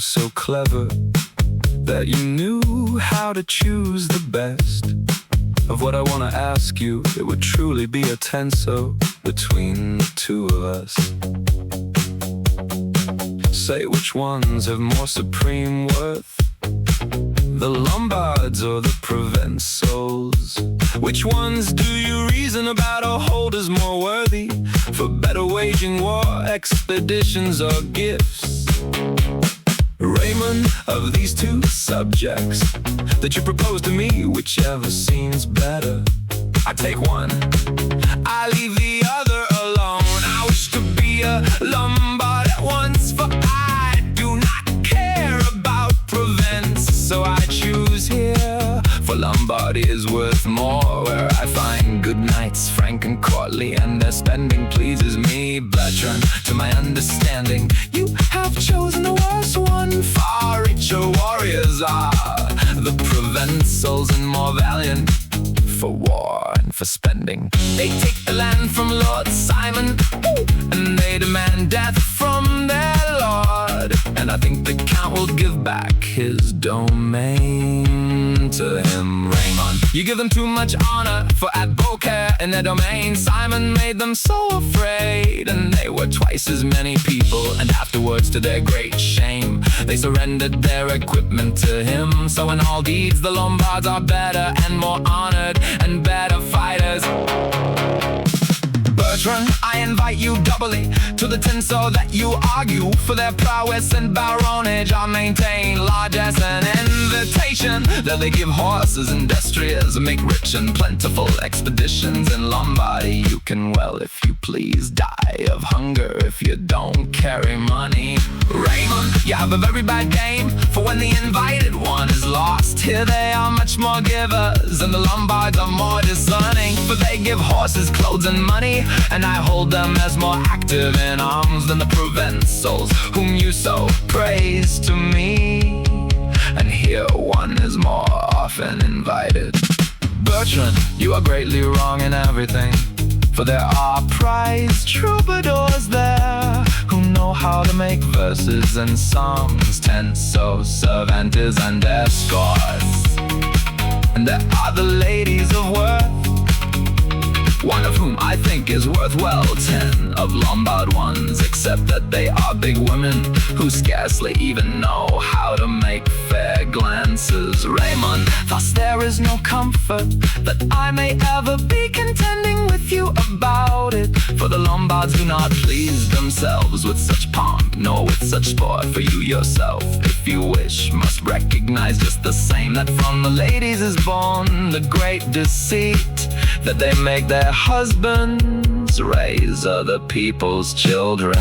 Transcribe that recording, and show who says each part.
Speaker 1: were so clever that you knew how to choose the best of what I want to ask you. It would truly be a tenso between the two of us. Say which ones have more supreme worth, the Lombards or the Provençals? Which ones do you reason about or hold as more worthy for better waging war expeditions or gifts? Raymond, of these two subjects that you propose to me, whichever seems better, I take one, I leave the other alone. I wish to be a Lombard at once, for I do not care about Provence. So I choose here, for Lombardy is worth more, where I find good knights, frank and courtly, and their spending pleases me. Bertran, to my understanding, you have chosen the worst one. Far richer warriors are the Provençals, and more valiant for war and for spending. They take the land from Lord Simon, and they demand death from their lord. And I think the Count will give back his domain to him. Raymond, you give them too much honor, for at Beaucaire in their domain Simon made them so afraid, and they were twice as many people, and afterwards to their great shame they surrendered their equipment to him. So in all deeds the Lombards are better and more honored and better fighters. Bertran, I invite you doubly to the tinsel that you argue for their prowess and baronage. I maintain largesse and invitation that they give horses industrious, make rich and plentiful expeditions in Lombardy. You can, well, if you please, die of hunger if you don't carry money. Raymond, you have a very bad game, for when the invited one is lost, here they are much more givers, and the Lombards are more discerning, for they give horses, clothes and money, and I hold them as more active in arms than the Provençals, whom you so praise to me. And here one is more often invited. Bertran, you are greatly wrong in everything, for there are prize troubadours there who know how to make verses and songs, tenso, cervantes and escorts. And there are the ladies of worth, one of whom I think is worth, well, 10 of Lombard ones, except that they are big women who scarcely even know how to make fair glances. Raymond, thus there is no comfort that I may ever be contending with you about it, for the Lombards do not please themselves with such pomp, nor with such sport. For you yourself, if you wish, must recognize just the same that from the ladies is born the great deceit that they make their husbands raise other people's children.